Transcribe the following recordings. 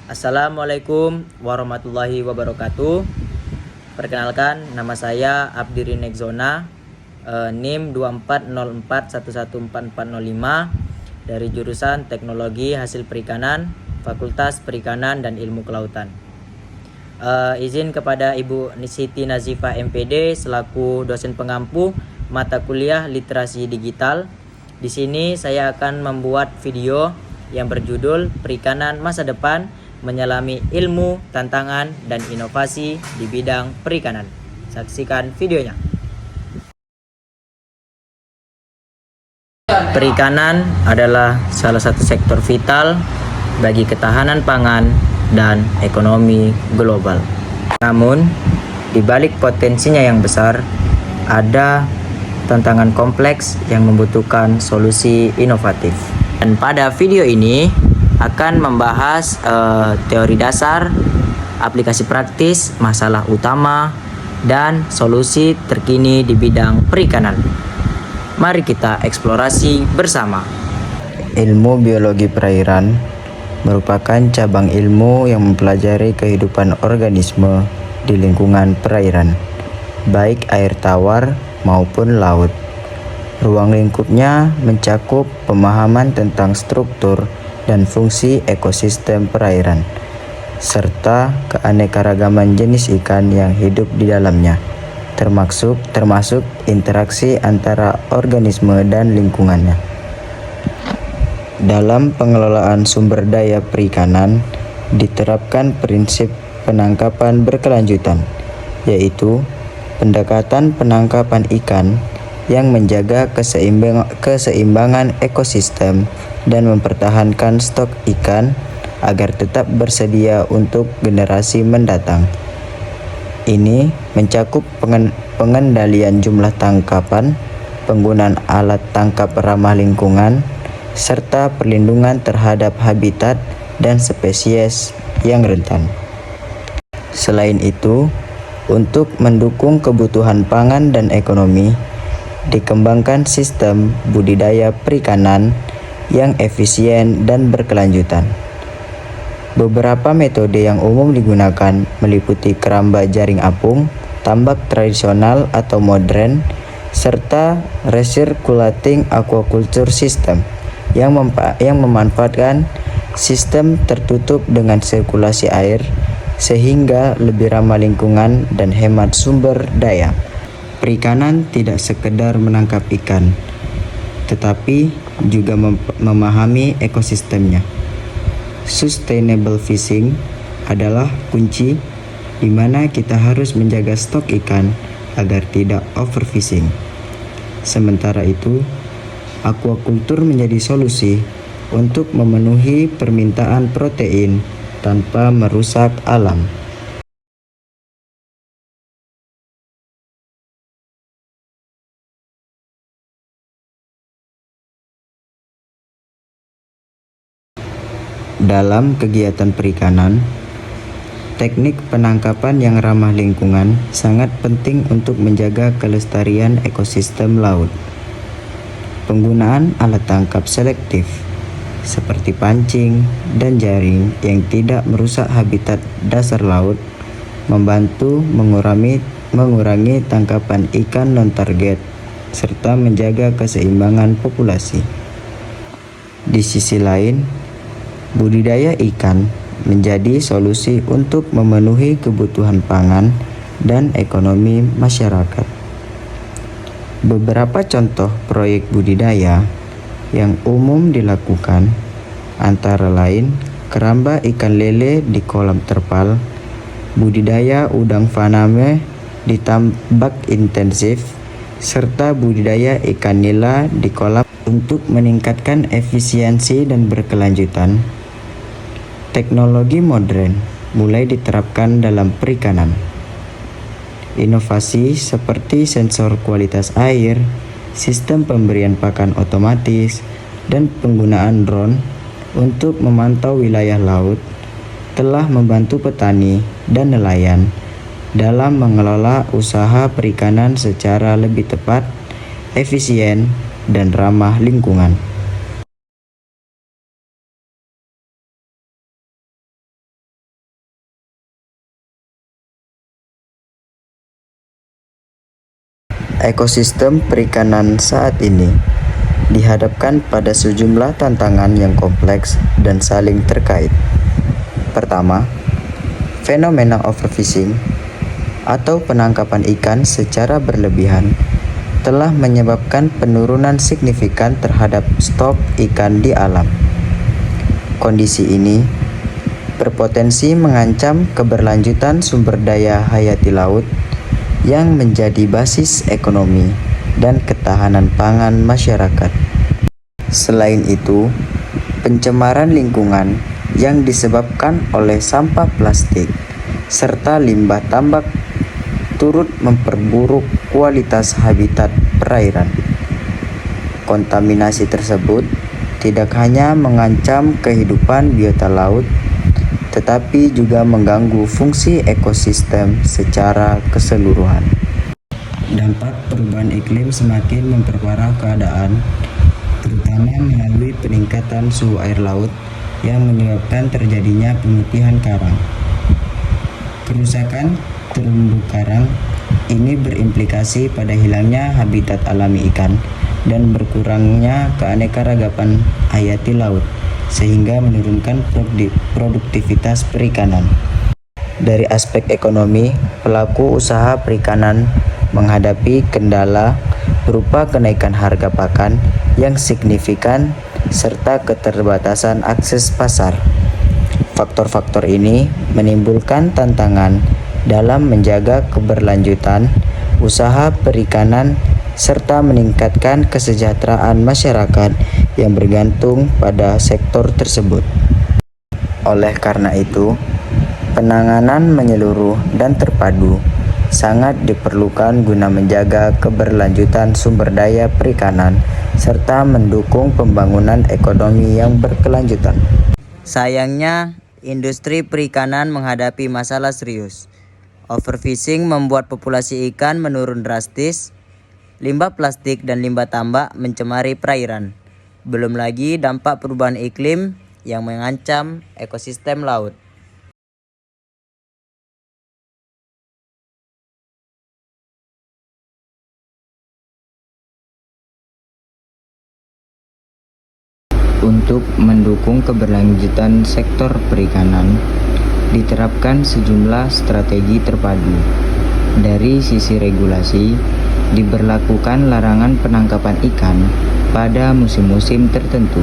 Assalamualaikum warahmatullahi wabarakatuh. Perkenalkan, nama saya Abdiri Nexona, NIM 2404114405 dari jurusan Teknologi Hasil Perikanan, Fakultas Perikanan dan Ilmu Kelautan. Izin kepada Ibu Siti Nazifah MPD selaku dosen pengampu mata kuliah Literasi Digital. Di sini saya akan membuat video yang berjudul Perikanan Masa Depan Menyelami Ilmu, Tantangan, dan Inovasi di Bidang Perikanan. Saksikan videonya. Perikanan adalah salah satu sektor vital bagi ketahanan pangan dan ekonomi global. Namun, di balik potensinya yang besar, ada tantangan kompleks yang membutuhkan solusi inovatif. Dan pada video ini akan membahas teori dasar, aplikasi praktis, masalah utama, dan solusi terkini di bidang perikanan. Mari kita eksplorasi bersama. Ilmu biologi perairan merupakan cabang ilmu yang mempelajari kehidupan organisme di lingkungan perairan, baik air tawar maupun laut. Ruang lingkupnya mencakup pemahaman tentang struktur dan fungsi ekosistem perairan, serta keanekaragaman jenis ikan yang hidup di dalamnya, termasuk interaksi antara organisme dan lingkungannya. Dalam pengelolaan sumber daya perikanan, diterapkan prinsip penangkapan berkelanjutan, yaitu pendekatan penangkapan ikan yang menjaga keseimbangan ekosistem dan mempertahankan stok ikan agar tetap bersedia untuk generasi mendatang. Ini mencakup pengendalian jumlah tangkapan, penggunaan alat tangkap ramah lingkungan, serta perlindungan terhadap habitat dan spesies yang rentan. Selain itu, untuk mendukung kebutuhan pangan dan ekonomi, dikembangkan sistem budidaya perikanan yang efisien dan berkelanjutan. Beberapa metode yang umum digunakan meliputi keramba jaring apung, tambak tradisional atau modern, serta recirculating aquaculture system yang memanfaatkan sistem tertutup dengan sirkulasi air sehingga lebih ramah lingkungan dan hemat sumber daya. Perikanan tidak sekedar menangkap ikan, tetapi juga memahami ekosistemnya. Sustainable fishing adalah kunci di mana kita harus menjaga stok ikan agar tidak overfishing. Sementara itu, aquaculture menjadi solusi untuk memenuhi permintaan protein tanpa merusak alam. Dalam kegiatan perikanan, teknik penangkapan yang ramah lingkungan sangat penting untuk menjaga kelestarian ekosistem laut. Penggunaan alat tangkap selektif seperti pancing dan jaring yang tidak merusak habitat dasar laut membantu mengurangi tangkapan ikan non-target serta menjaga keseimbangan populasi. Di sisi lain, budidaya ikan menjadi solusi untuk memenuhi kebutuhan pangan dan ekonomi masyarakat. Beberapa contoh proyek budidaya yang umum dilakukan antara lain keramba ikan lele di kolam terpal, budidaya udang faname di tambak intensif, serta budidaya ikan nila di kolam. Untuk meningkatkan efisiensi dan berkelanjutan, teknologi modern mulai diterapkan dalam perikanan. Inovasi seperti sensor kualitas air, sistem pemberian pakan otomatis, dan penggunaan drone untuk memantau wilayah laut telah membantu petani dan nelayan dalam mengelola usaha perikanan secara lebih tepat, efisien, dan ramah lingkungan. Ekosistem perikanan saat ini dihadapkan pada sejumlah tantangan yang kompleks dan saling terkait. Pertama, fenomena overfishing atau penangkapan ikan secara berlebihan telah menyebabkan penurunan signifikan terhadap stok ikan di alam. Kondisi ini berpotensi mengancam keberlanjutan sumber daya hayati laut yang menjadi basis ekonomi dan ketahanan pangan masyarakat. Selain itu, pencemaran lingkungan yang disebabkan oleh sampah plastik serta limbah tambak turut memperburuk kualitas habitat perairan. Kontaminasi tersebut tidak hanya mengancam kehidupan biota laut, tetapi juga mengganggu fungsi ekosistem secara keseluruhan. Dampak perubahan iklim semakin memperparah keadaan, terutama melalui peningkatan suhu air laut yang menyebabkan terjadinya pemutihan karang. Kerusakan terumbu karang ini berimplikasi pada hilangnya habitat alami ikan dan berkurangnya keanekaragaman hayati laut, sehingga menurunkan produktivitas perikanan. Dari aspek ekonomi, pelaku usaha perikanan menghadapi kendala berupa kenaikan harga pakan yang signifikan serta keterbatasan akses pasar. Faktor-faktor ini menimbulkan tantangan dalam menjaga keberlanjutan usaha perikanan serta meningkatkan kesejahteraan masyarakat yang bergantung pada sektor tersebut. Oleh karena itu, penanganan menyeluruh dan terpadu sangat diperlukan guna menjaga keberlanjutan sumber daya perikanan serta mendukung pembangunan ekonomi yang berkelanjutan. Sayangnya, industri perikanan menghadapi masalah serius. Overfishing membuat populasi ikan menurun drastis. Limbah plastik dan limbah tambak mencemari perairan. Belum lagi dampak perubahan iklim yang mengancam ekosistem laut. Untuk mendukung keberlanjutan sektor perikanan, diterapkan sejumlah strategi terpadu. Dari sisi regulasi, diberlakukan larangan penangkapan ikan pada musim-musim tertentu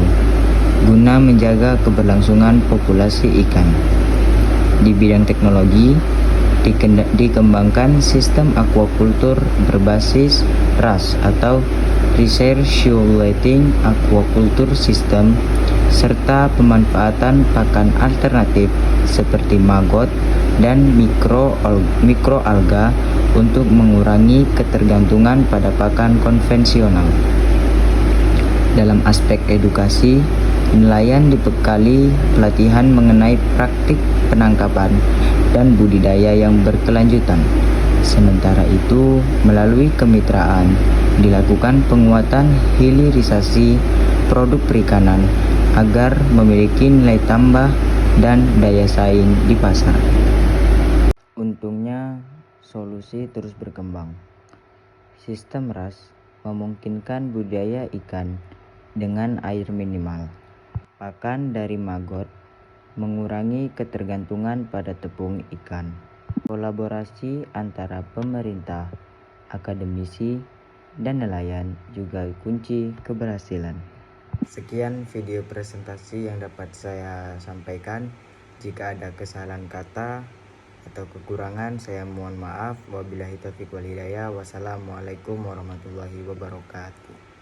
guna menjaga keberlangsungan populasi ikan. Di bidang teknologi, dikembangkan sistem aquaculture berbasis RAS atau Recirculating Aquaculture System serta pemanfaatan pakan alternatif seperti maggot dan mikroalga untuk mengurangi ketergantungan pada pakan konvensional. Dalam aspek edukasi, nelayan dibekali pelatihan mengenai praktik penangkapan dan budidaya yang berkelanjutan. Sementara itu, melalui kemitraan, dilakukan penguatan hilirisasi produk perikanan agar memiliki nilai tambah dan daya saing di pasar. Untungnya, solusi terus berkembang. Sistem RAS memungkinkan budidaya ikan dengan air minimal, pakan dari maggot, mengurangi ketergantungan pada tepung ikan. Kolaborasi antara pemerintah, akademisi, dan nelayan juga kunci keberhasilan. Sekian video presentasi yang dapat saya sampaikan. Jika ada kesalahan kata atau kekurangan, saya mohon maaf. Wabillahi taufiq wal hidayah. Wassalamualaikum warahmatullahi wabarakatuh.